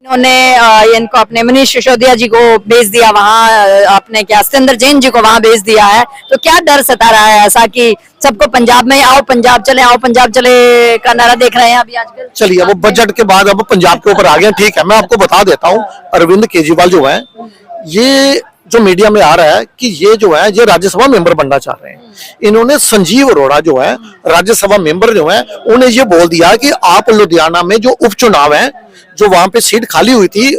इन्होंने इनको अपने मनीष सिसोदिया जी को भेज दिया वहाँ, अपने क्या सत्येंद्र जैन जी को वहाँ भेज दिया है। तो क्या डर सता रहा है ऐसा कि सबको पंजाब में आओ पंजाब चले का नारा देख रहे हैं अभी आजकल? चलिए, वो बजट के बाद अब पंजाब के ऊपर आ गए। ठीक है, मैं आपको बता देता हूँ, अरविंद केजरीवाल जो है, ये जो मीडिया में आ रहा है कि ये जो है ये राज्यसभा मेंबर बनना चाह रहे हैं। इन्होंने संजीव अरोड़ा जो है राज्यसभा मेंबर जो है, उन्हें ये बोल दिया कि आप लुधियाना में जो उपचुनाव है, जो वहां पे सीट खाली हुई थी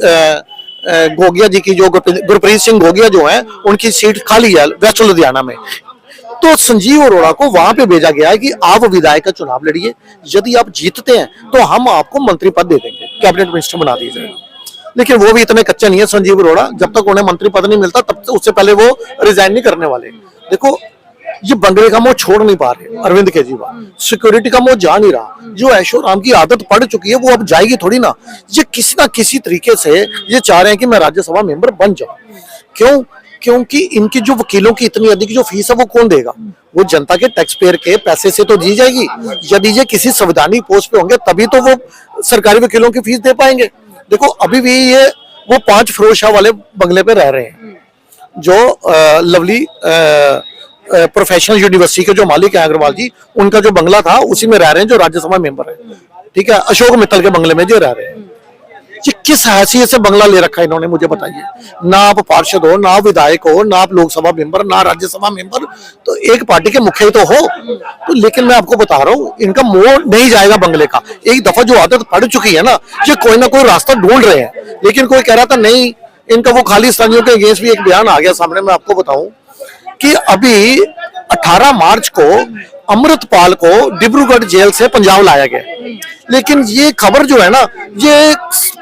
गोगिया जी की, जो गुरप्रीत सिंह गोगिया जो है, उनकी सीट खाली है वेस्ट लुधियाना में। तो संजीव अरोड़ा को वहां पे भेजा गया है कि आप विधायक का चुनाव लड़िए, यदि आप जीतते हैं तो हम आपको मंत्री पद दे देंगे, कैबिनेट मिनिस्टर बना दीजिए। लेकिन वो भी इतने कच्चे नहीं है संजीव अरोड़ा, जब तक उन्हें मंत्री पद नहीं मिलता तब तक उससे पहले वो रिजाइन नहीं करने वाले। देखो, ये बंगले का मोह छोड़ नहीं पा रहे अरविंद केजरीवाल, सिक्योरिटी का मोह जा नहीं रहा। जो ऐशो आराम की आदत पड़ चुकी है वो अब जाएगी थोड़ी ना। ये किसी ना किसी तरीके से ये चाह रहे हैं कि मैं राज्यसभा मेंबर बन जाऊं। क्यों? क्योंकि इनकी जो वकीलों की इतनी अधिक जो फीस है वो कौन देगा? वो जनता के टैक्स पेयर के पैसे से तो दी जाएगी। यदि ये किसी संवैधानिक पोस्ट पे होंगे तभी तो वो सरकारी वकीलों की फीस दे पाएंगे। देखो, अभी भी ये वो 5 फिरोज शाह वाले बंगले पे रह रहे हैं, जो लवली प्रोफेशनल यूनिवर्सिटी के जो मालिक है अग्रवाल जी, उनका जो बंगला था उसी में रह रहे हैं जो राज्यसभा मेंबर है। ठीक है, अशोक मित्तल के बंगले में जो रह रहे हैं। ये किस हैसियत से बंगला ले रखा है इन्होंने, मुझे बताइए। ना आप पार्षद हो, ना आप विधायक हो, ना आप लोकसभा मेंबर, ना राज्यसभा मेंबर, तो एक पार्टी के मुखिया तो हो। तो लेकिन मैं आपको बता रहा हूँ, इनका मोह नहीं जाएगा बंगले का। एक दफा जो आदत पड़ चुकी है ना, ये कोई ना कोई रास्ता ढूंढ रहे हैं। लेकिन कोई कह रहा था नहीं, इनका वो खालिस्तानियों के अगेंस्ट भी एक बयान आ गया सामने। मैं आपको बताऊं कि अभी 18 मार्च को अमृतपाल को डिब्रूगढ़ जेल से पंजाब लाया गया, लेकिन ये खबर जो है ना, ये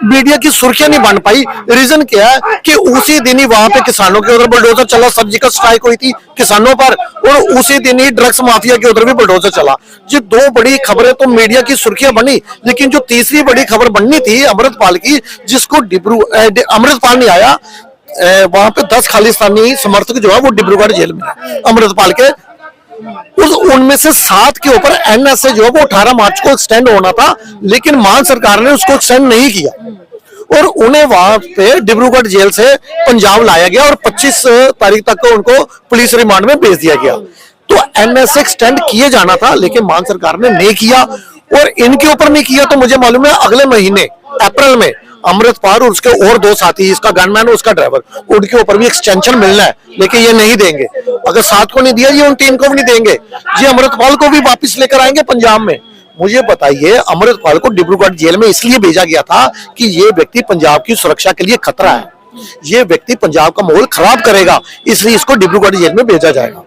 मीडिया की सुर्खियां नहीं बन पाई। रीजन क्या है कि उसी दिन ही वहां पे किसानों के उधर बुलडोजर चला, सर्जिकल स्ट्राइक हुई थी किसानों पर, और उसी दिन ही ड्रग्स माफिया के उधर भी बुलडोजर चला। ये 2 बड़ी खबरें तो मीडिया की सुर्खियां बनी, लेकिन जो तीसरी बड़ी खबर बननी थी अमृतपाल की, जिसको अमृतपाल नहीं आया, वहां पे 10 खालिस्तानी समर्थक जो है वो डिब्रूगढ़ जेल में है अमृतपाल के। उनमें से 7 के ऊपर एनएसए जो है वो 18 मार्च को एक्सटेंड होना था, लेकिन मान सरकार ने उसको एक्सटेंड नहीं किया और उन्हें वहां पे डिब्रूगढ़ जेल से पंजाब लाया गया और 25 तारीख तक को उनको पुलिस रिमांड में भेज दिया गया। तो एनएसए एक्सटेंड किए जाना था, लेकिन मान सरकार ने नहीं किया। और इनके ऊपर नहीं किया तो मुझे मालूम है अगले महीने अप्रैल में अमृतपाल और उसके और 2 साथी, इसका गनमैन और उसका ड्राइवर, उनके ऊपर भी एक्सटेंशन मिलना है, लेकिन ये नहीं देंगे। अगर 7 को नहीं दिया, ये उन 3 को भी नहीं देंगे। ये अमृतपाल को भी वापस लेकर आएंगे पंजाब में। मुझे बताइए, अमृतपाल को डिब्रूगढ़ जेल में इसलिए भेजा गया था कि ये व्यक्ति पंजाब की सुरक्षा के लिए खतरा है, ये व्यक्ति पंजाब का माहौल खराब करेगा, इसलिए इसको डिब्रूगढ़ जेल में भेजा जाएगा।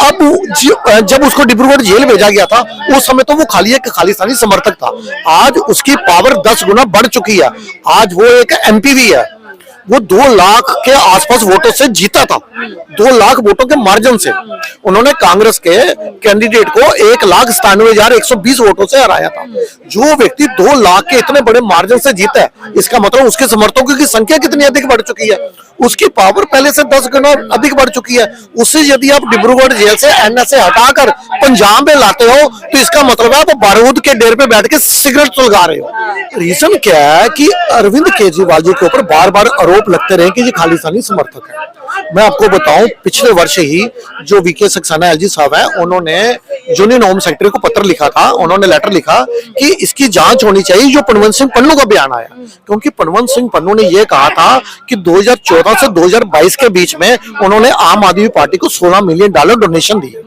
अब जब उसको डिब्रूगढ़ जेल भेजा गया था, उस समय तो वो खाली एक खालिस्तानी समर्थक था। आज उसकी पावर 10 गुना बढ़ चुकी है। आज वो एक एमपी भी है। वो 2 लाख के आसपास वोटों से जीता था, 2 लाख वोटों के मार्जिन से। उन्होंने कांग्रेस के कैंडिडेट को 1,97,120 वोटों से हराया था। जो व्यक्ति 2 लाख के इतने बड़े मार्जिन से जीता है, इसका मतलब उसके समर्थकों की संख्या कितनी अधिक बढ़ चुकी है, उसकी पावर पहले से 10 गुना अधिक बढ़ चुकी है। उससे यदि आप डिब्रूगढ़ जेल से एनएसए हटाकर पंजाब में लाते हो, तो इसका मतलब है आप बारूद के डेर पे बैठ के सिगरेट सुलगा रहे हो। रीजन क्या है कि अरविंद केजरीवाल जी के ऊपर बार बार आरोप लगते रहे कि ये खालिस्तानी समर्थक है। मैं आपको बताऊं, पिछले वर्ष ही जो वीके सक्सेना एलजी साहब है, उन्होंने यूनियन होम सेक्रेटरी को पत्र लिखा था। उन्होंने लेटर लिखा कि इसकी जांच होनी चाहिए जो पनवंत सिंह पन्नू का बयान आया, क्योंकि पनवंत सिंह पन्नू ने यह कहा था कि 2014 से 2022 के बीच में उन्होंने आम आदमी पार्टी को $16 मिलियन डोनेशन दिए।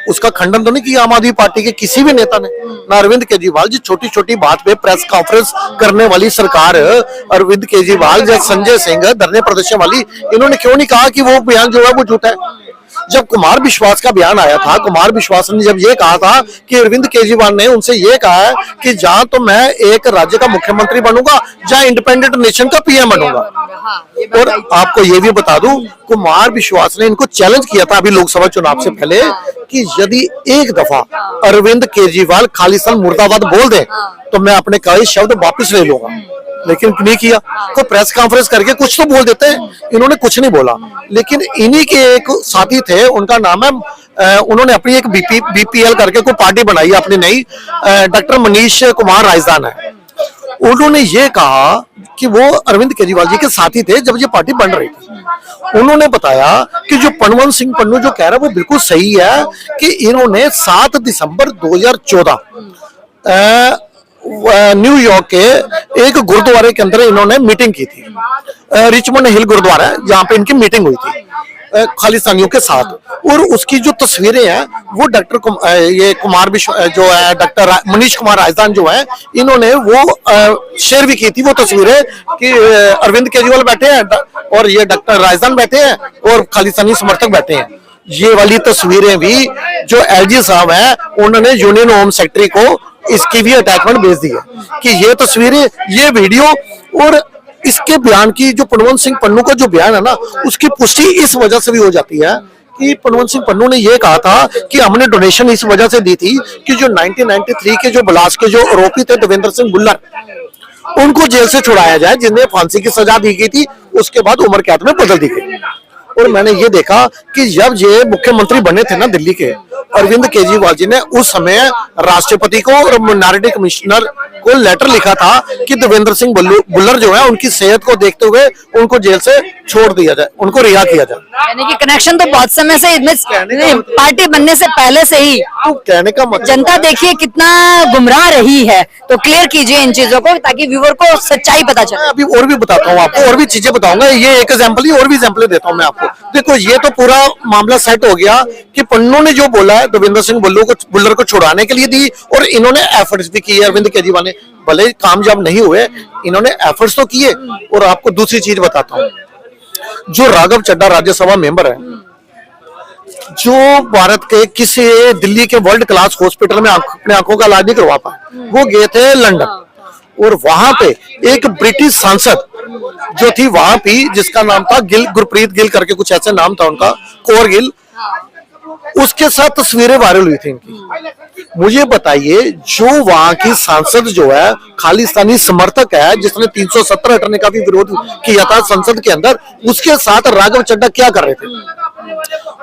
उसका खंडन तो नहीं किया आम आदमी पार्टी के किसी भी नेता ने, ना अरविंद केजरीवाल जी। छोटी छोटी बात पे प्रेस कॉन्फ्रेंस करने वाली सरकार अरविंद केजरीवाल जैसे संजय सिंह धरने प्रदर्शन वाली, इन्होंने क्यों नहीं कहा कि वो बयान जो है वो झूठा है? जब कुमार विश्वास का बयान आया था, कुमार विश्वास ने जब ये कहा था कि अरविंद केजरीवाल ने उनसे ये कहा है कि जहां तो मैं एक राज्य का मुख्यमंत्री बनूंगा, जहां इंडिपेंडेंट नेशन का पीएम बनूंगा। और आपको ये भी बता दूं, कुमार विश्वास ने इनको चैलेंज किया था अभी लोकसभा चुनाव से पहले कि यदि एक दफा अरविंद केजरीवाल खालिस्तान मुर्दाबाद बोल दे तो मैं अपने कहे शब्द वापस ले लूंगा, लेकिन नहीं किया। तो प्रेस कॉन्फ्रेंस करके कुछ तो बोल देते हैं, इन्होंने कुछ नहीं बोला। लेकिन इन्हीं के एक साथी थे, उनका नाम है, उन्होंने अपनी एक बीपीएल करके कोई पार्टी बनाई अपनी नई, डॉक्टर मनीष कुमार राजदान है। उन्होंने ये कहा कि वो अरविंद केजरीवाल जी के साथी थे जब ये पार्टी बन रही थी। उन्होंने बताया कि जो पनवंत सिंह पन्नू जो कह रहा है वो बिल्कुल सही है कि इन्होंने 7 दिसंबर 2014 न्यूयॉर्क के एक गुरुद्वारे के अंदर इन्होंने मीटिंग की थी, रिचमंड हिल गुरुद्वारा जहां पे इनकी मीटिंग हुई थी खालिस्तानियों के साथ। और उसकी जो तस्वीरें हैं वो ये कुमार जो है डॉक्टर मनीष कुमार राजदान जो है इन्होंने वो शेयर भी की थी वो तस्वीरें कि अरविंद केजरीवाल बैठे हैं और ये डॉक्टर राजदान बैठे हैं और खालिस्तानी समर्थक बैठे हैं। ये वाली तस्वीरें भी जो एलजी साहब हैं उन्होंने यूनियन होम सेक्रेटरी को इसकी भी अटैचमेंट भेज दी है कि ये तस्वीरें, ये वीडियो और इसके बयान की जो पनवंत सिंह पन्नू का जो बयान है ना उसकी पुष्टि इस वजह से भी हो जाती है कि पनवंत सिंह पन्नू ने ये कहा था कि हमने डोनेशन इस वजह से दी थी कि जो 1993 के जो ब्लास्ट के जो आरोपी थे देवेंद्र सिंह भुल्लर उनको जेल से छुड़ाया जाए, जिन्हें फांसी की सजा दी गई थी, उसके बाद उम्र कैद में बदल दी गई। और मैंने ये देखा कि जब ये मुख्यमंत्री बने थे ना दिल्ली के, अरविंद केजरीवाल जी ने उस समय राष्ट्रपति को और माइनॉरिटी कमिश्नर को लेटर लिखा था कि देवेंद्र सिंह भुल्लर जो है उनकी सेहत को देखते हुए उनको जेल से छोड़ दिया जाए, उनको रिहा किया जाए। यानी कि कनेक्शन तो बहुत समय से पार्टी बनने से पहले से ही। तो कहने का मतलब जनता देखिए कितना गुमराह रही है, तो क्लियर कीजिए इन चीजों को ताकि व्यूअर को सच्चाई पता चले। अभी और भी बताता हूँ आपको, और भी चीजें बताऊंगा। ये एक एग्जाम्पल ही और भी एग्जाम्पल देता हूँ मैं आपको। देखो ये तो पूरा मामला सेट हो गया कि पन्नू ने जो बोला है देवेंद्र सिंह भुल्लर को छुड़ाने के लिए दी और इन्होंने एफर्ट्स भी किए। अरविंद केजरीवाल ने भले कामयाब नहीं हुए, इन्होंने एफर्ट्स तो किए। और आपको दूसरी चीज बताता हूँ, जो राघव चड्ढा राज्यसभा मेंबर है, जो भारत के किसी दिल्ली के वर्ल्ड क्लास हॉस्पिटल में अपने आंखों का इलाज नहीं करवा पाए, वो गए थे लंदन और वहां पे एक ब्रिटिश सांसद जो थी वहां पे, जिसका नाम था गिल, गुरप्रीत गिल करके कुछ ऐसे नाम था उनका, कौर गिल, उसके साथ तस्वीरें वायरल हुई थी इनकी। मुझे बताइए जो वहां की सांसद जो है खालिस्तानी समर्थक है, जिसने 370 हटाने का भी विरोध किया था संसद के अंदर, उसके साथ राघव चड्ढा क्या कर रहे थे?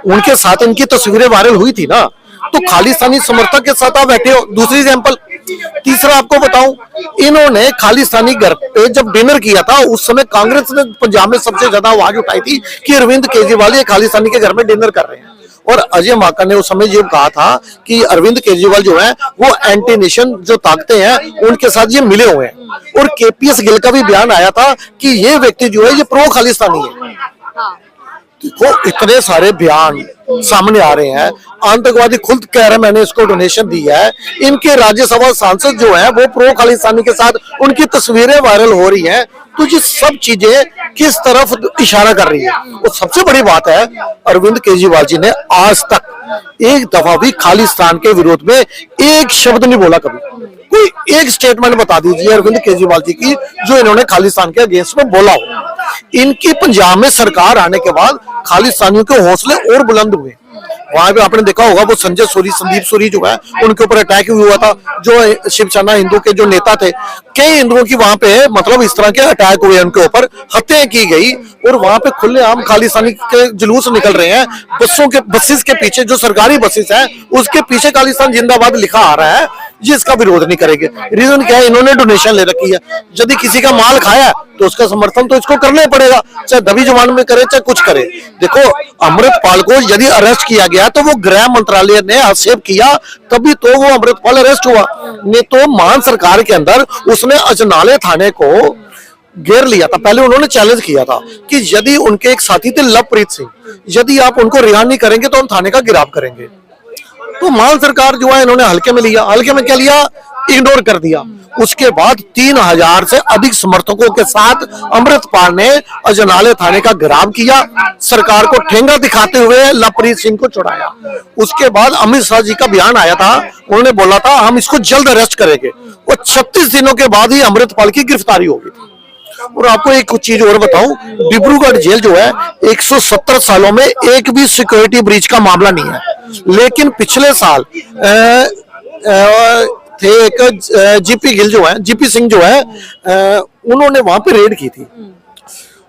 उनके साथ इनकी तस्वीरें वायरल हुई थी ना, तो खालिस्तानी समर्थक के साथ आप बैठे हो। दूसरी एग्जांपल, तीसरा आपको बताऊं, इन्होंने खालिस्तानी घर पे जब डिनर किया था उस समय कांग्रेस ने पंजाब में सबसे ज्यादा आवाज उठाई थी कि अरविंद केजरीवाल ये खालिस्तानी के घर में डिनर कर रहे हैं। और अजय माकन ने उस समय ये कहा था कि अरविंद केजरीवाल जो है वो एंटी नेशन जो ताकतें हैं उनके साथ ये मिले हुए हैं। और केपीएस गिल का भी बयान आया था कि ये व्यक्ति जो है ये प्रो खालिस्तानी है। तो इतने सारे बयान सामने आ रहे हैं, आतंकवादी खुद कह रहे हैं मैंने इसको डोनेशन दी है, इनके राज्यसभा सांसद जो है वो प्रो खालिस्तानी के साथ उनकी तस्वीरें वायरल हो रही हैं। तो ये सब चीजें किस तरफ इशारा कर रही है? और सबसे बड़ी बात है, अरविंद केजरीवाल जी ने आज तक एक दफा भी खालिस्तान के विरोध में एक शब्द नहीं बोला कभी। कोई एक स्टेटमेंट बता दीजिए अरविंद केजरीवाल जी की जो इन्होंने खालिस्तान के अगेंस्ट में बोला हो। इनकी पंजाब में सरकार आने के बाद खालिस्तानियों के हौसले और बुलंद हुए। वहां पे आपने देखा होगा वो संजय सूरी, संदीप सूरी जो है उनके ऊपर अटैक भी हुआ था, जो शिवसेना हिंदू के जो नेता थे, कई हिंदुओं की वहां पे मतलब इस तरह के अटैक हुए, उनके ऊपर हत्याएं की गई। और वहां पे खुलेआम खालिस्तानी के जुलूस निकल रहे हैं, बसेस के पीछे जो सरकारी बसेस हैं उसके पीछे खालिस्तान जिंदाबाद लिखा आ रहा है। जिसका विरोध नहीं करेंगे। रीजन क्या है? इन्होंने डोनेशन ले रखी है। यदि किसी का माल खाया तो उसका समर्थन तो इसको करना ही पड़ेगा, चाहे दबी जुबान में करे चाहे कुछ करे। देखो अमृतपाल को यदि अरेस्ट किया गया तो वो गृह मंत्रालय ने हस्तक्षेप किया, तभी तो वो अमृतपाल अरेस्ट हुआ। नहीं तो मान सरकार के अंदर उसने अजनाले थाने को घेर लिया था। पहले उन्होंने चैलेंज किया था कि यदि उनके एक साथी थे लवप्रीत सिंह, यदि आप उनको रिहा नहीं करेंगे तो हम थाने का घेराव करेंगे। तो मान सरकार जो है इन्होंने हल्के में लिया। हल्के में क्या लिया? इग्नोर कर दिया। उसके बाद 3000 से अधिक समर्थकों के साथ अमृतपाल ने अजनाले थाने का घेराव किया, सरकार को ठेंगा दिखाते हुए लवप्रीत सिंह को छुड़ाया। उसके बाद अमित शाह जी का बयान आया था, उन्होंने बोला था हम इसको जल्द अरेस्ट करेंगे। और 36 दिनों के बाद ही अमृतपाल की गिरफ्तारी होगी थी। और आपको एक कुछ चीज और बताऊं, डिब्रूगढ़ जेल जो है 170 सालों में एक भी सिक्योरिटी ब्रीच का मामला नहीं है। लेकिन पिछले साल थे एक जीपी गिल जो है, जीपी सिंह जो है, उन्होंने वहां पे रेड की थी।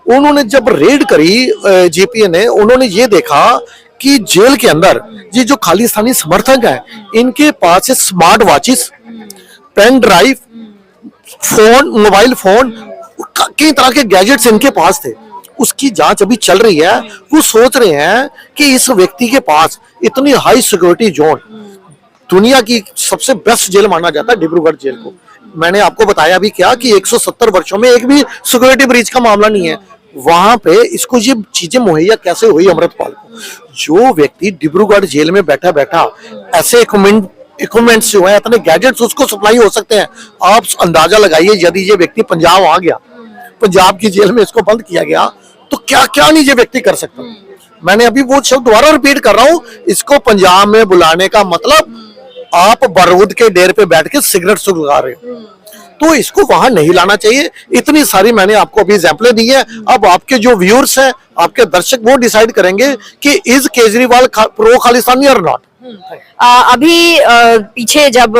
उन्होंने जब रेड करी जीपी ने, उन्होंने ये देखा कि जेल के अंदर ये जो खालिस्तानी समर्थक हैं इनके पास smart watches, pen drive, phone, mobile phone, कई तरह के गैजेट्स इनके पास थे। उसकी जांच अभी चल रही है। वो सोच रहे हैं कि इस व्यक्ति के पास इतनी हाई सिक्योरिटी जोन, दुनिया की सबसे बेस्ट जेल माना जाता है डिब्रूगढ़ जेल को। मैंने आपको बताया भी क्या कि 170 वर्षों में एक भी सिक्योरिटी ब्रीच का मामला नहीं है। वहां पे इसको ये चीजें मुहैया कैसे हुई अमृतपाल को? जो व्यक्ति डिब्रूगढ़ जेल में बैठा बैठा ऐसे इक्विपमेंट्स जो है, इतने गैजेट्स उसको सप्लाई हो सकते हैं। आप अंदाजा लगाइए, यदि ये व्यक्ति पंजाब आ गया, पंजाब की जेल में इसको बंद किया गया, तो क्या क्या नहीं ये व्यक्ति कर सकता। मैंने अभी वो शब्द दोबारा रिपीट कर रहा हूं, इसको पंजाब में बुलाने का मतलब आप बारूद के डेर पे बैठ के सिगरेट सुलगा रहे हो, तो इसको वहां नहीं लाना चाहिए। इतनी सारी मैंने आपको अभी एग्जाम्पलें दी है। अब आपके जो व्यूअर्स हैं, आपके दर्शक, वो डिसाइड करेंगे कि इज केजरीवाल प्रो खालिस्तानी और नॉट। अभी पीछे जब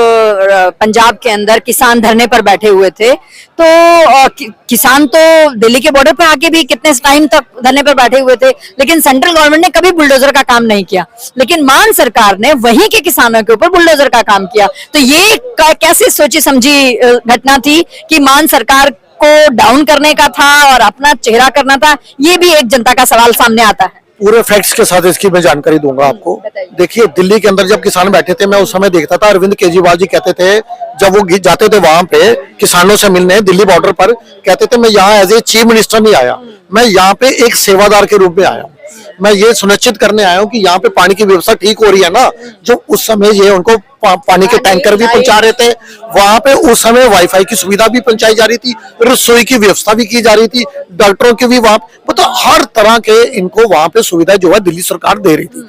पंजाब के अंदर किसान धरने पर बैठे हुए थे, तो किसान तो दिल्ली के बॉर्डर पे आके भी कितने टाइम तक धरने पर बैठे हुए थे, लेकिन सेंट्रल गवर्नमेंट ने कभी बुलडोजर का काम नहीं किया। लेकिन मान सरकार ने वहीं के किसानों के ऊपर बुलडोजर का काम किया। तो ये कैसे सोची समझी घटना थी कि मान सरकार को डाउन करने का था और अपना चेहरा करना था? ये भी एक जनता का सवाल सामने आता है। पूरे फैक्ट्स के साथ इसकी मैं जानकारी दूंगा आपको। देखिए, दिल्ली के अंदर जब किसान बैठे थे, मैं उस समय देखता था, अरविंद केजरीवाल जी कहते थे, जब वो जाते थे वहां पे किसानों से मिलने दिल्ली बॉर्डर पर, कहते थे मैं यहाँ एज ए चीफ मिनिस्टर नहीं आया, मैं यहाँ पे एक सेवादार के रूप में आया हूँ। मैं ये सुनिश्चित करने आया हूँ कि यहाँ पे पानी की व्यवस्था ठीक हो रही है ना। जो उस समय ये उनको पानी के टैंकर भी पहुंचा रहे थे, वहां पे उस समय वाईफाई की सुविधा भी पहुंचाई जा रही थी, रसोई की व्यवस्था भी की जा रही थी, डॉक्टरों की भी वहां मतलब हर तरह के इनको वहां पे सुविधा जो है दिल्ली सरकार दे रही थी।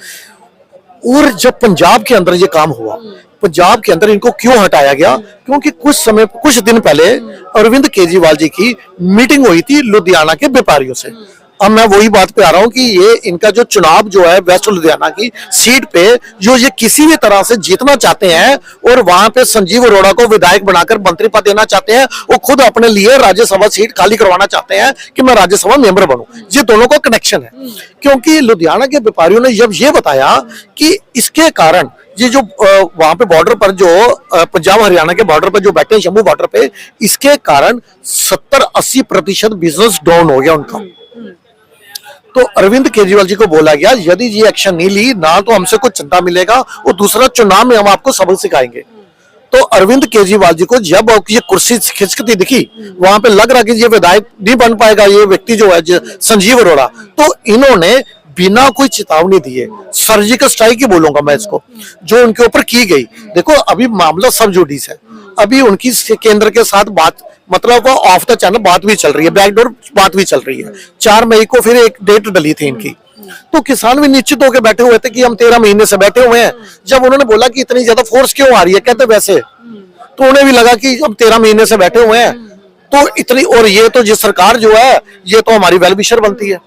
और जब पंजाब के अंदर ये काम हुआ, पंजाब के अंदर इनको क्यों हटाया गया? क्योंकि कुछ दिन पहले अरविंद केजरीवाल जी की मीटिंग हुई थी लुधियाना के व्यापारियों से। अब मैं वही बात पे आ रहा हूँ कि ये इनका जो चुनाव जो है वेस्ट लुधियाना की सीट पे जो ये किसी भी तरह से जीतना चाहते हैं और वहां पे संजीव अरोड़ा को विधायक बनाकर मंत्री पद देना चाहते हैं, वो खुद अपने लिए राज्यसभा सीट खाली करवाना चाहते हैं कि मैं राज्यसभा मेंबर बनूं। ये दोनों को कनेक्शन है, क्योंकि लुधियाना के व्यापारियों ने जब ये बताया कि इसके कारण ये जो वहां पे बॉर्डर पर जो पंजाब हरियाणा के बॉर्डर पर जो बैठे हैं शंभू बॉर्डर पे, इसके कारण 70-80% बिजनेस डाउन हो गया उनका। तो अरविंद केजरीवाल जी को बोला गया, यदि ये एक्शन नहीं ली ना तो हमसे कुछ चंदा मिलेगा और दूसरा चुनाव में हम आपको सबक सिखाएंगे। तो अरविंद केजरीवाल जी को जब ये कुर्सी खिसकती दिखी, वहां पे लग रहा कि ये विधायक नहीं बन पाएगा ये व्यक्ति जो है संजीव अरोड़ा, तो इन्होंने बिना कोई चेतावनी दिए सर्जिकल स्ट्राइक ही बोलूंगा मैं इसको, जो उनके ऊपर की गई। देखो, अभी मामला सब जुडिस है, अभी उनकी केंद्र के साथ बात मतलब वो ऑफ द चैनल बात भी चल रही है, बैकडोर बात भी चल रही है। 4 मई को फिर एक डेट डली थी इनकी, तो किसान भी निश्चित होकर बैठे हुए थे कि हम 13 महीने से बैठे हुए हैं। जब उन्होंने बोला कि इतनी ज्यादा फोर्स क्यों आ रही है, कहते वैसे, तो उन्हें भी लगा कि अब 13 महीने से बैठे हुए हैं तो इतनी, और ये तो जिस सरकार जो है ये तो हमारी वेलविशर बनती है।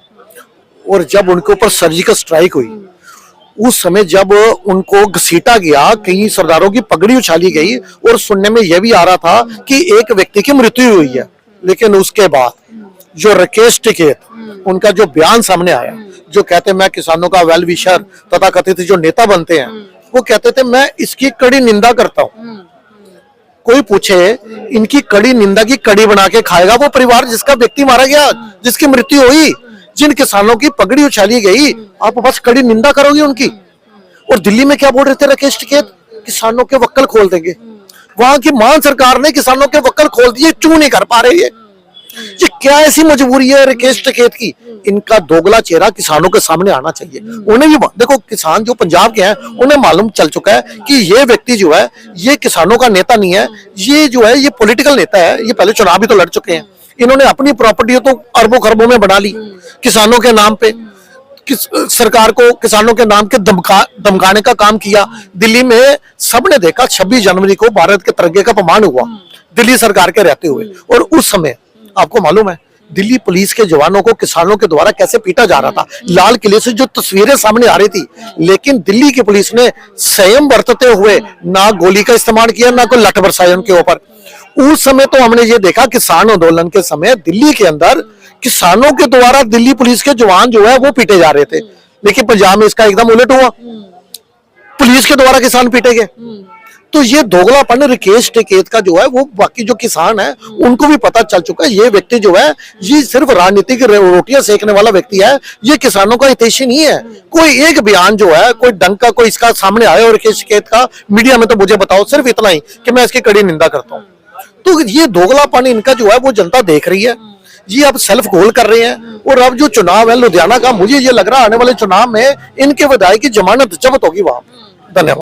और जब उनके ऊपर सर्जिकल स्ट्राइक हुई, उस समय जब उनको घसीटा गया, कई सरदारों की पगड़ी उछाली गई और सुनने में यह भी आ रहा था कि एक व्यक्ति की मृत्यु हुई है। लेकिन उसके बाद जो राकेश टिकैत, उनका जो बयान सामने आया, जो कहते मैं किसानों का वेल विशर तथा कथित जो नेता बनते हैं, वो कहते थे मैं इसकी कड़ी निंदा करता हूं। कोई पूछे इनकी कड़ी निंदा की कड़ी बना के खाएगा वो परिवार जिसका व्यक्ति मारा गया, जिसकी मृत्यु हुई, जिन किसानों की पगड़ी उछाली गई, आप बस कड़ी निंदा करोगे उनकी। और दिल्ली में क्या बोल रहे थे राकेश टिकैत, किसानों के वक्कल खोल देंगे। वहां की मान सरकार ने किसानों के वक्कल खोल दिए, क्यों नहीं कर पा रही है? ये क्या ऐसी मजबूरी है राकेश टिकैत की? इनका दोगला चेहरा किसानों के सामने आना चाहिए। उन्हें भी देखो, किसान जो पंजाब के हैं उन्हें मालूम चल चुका है कि ये व्यक्ति जो है ये किसानों का नेता नहीं है, ये जो है ये पॉलिटिकल नेता है। ये पहले चुनाव भी तो लड़ चुके हैं, इन्होंने अपनी प्रॉपर्टी तो अरबों खरबों में बना ली किसानों के नाम पे, सरकार को किसानों के नाम के धमकाने का काम किया। दिल्ली में सबने देखा 26 जनवरी को भारत के तिरंगे का अपमान हुआ दिल्ली सरकार के रहते हुए, और उस समय आपको मालूम है दिल्ली पुलिस के जवानों को किसानों के द्वारा कैसे पीटा जा रहा था। लाल किले से जो तस्वीरें सामने आ रही थी, लेकिन दिल्ली की पुलिस ने संयम बरतते हुए ना गोली का इस्तेमाल किया, ना कोई लठ बरसाया उनके ऊपर। उस समय तो हमने ये देखा किसान आंदोलन के समय दिल्ली के अंदर किसानों के द्वारा दिल्ली पुलिस के जवान जो है वो पीटे जा रहे थे, लेकिन पंजाब में इसका एकदम उलट हुआ, पुलिस के द्वारा किसान पीटे गए। तो ये दोगलापन राकेश टिकैत का जो है वो बाकी जो किसान है उनको भी पता चल चुका है। ये व्यक्ति जो है ये सिर्फ राजनीतिक रोटियां सेकने वाला व्यक्ति है, ये किसानों का हितैषी नहीं है। कोई एक बयान जो है कोई ढंग का कोई इसका सामने आया और राकेश टिकैत का मीडिया में, तो मुझे बताओ सिर्फ इतना ही कि मैं इसकी कड़ी निंदा करता हूँ। तो ये दोगलापन इनका जो है वो जनता देख रही है। ये अब सेल्फ गोल कर रहे हैं। और अब जो चुनाव है लुधियाना का, मुझे ये लग रहा है आने वाले चुनाव में इनके विधायक की जमानत जब्त होगी वहां। धन्यवाद।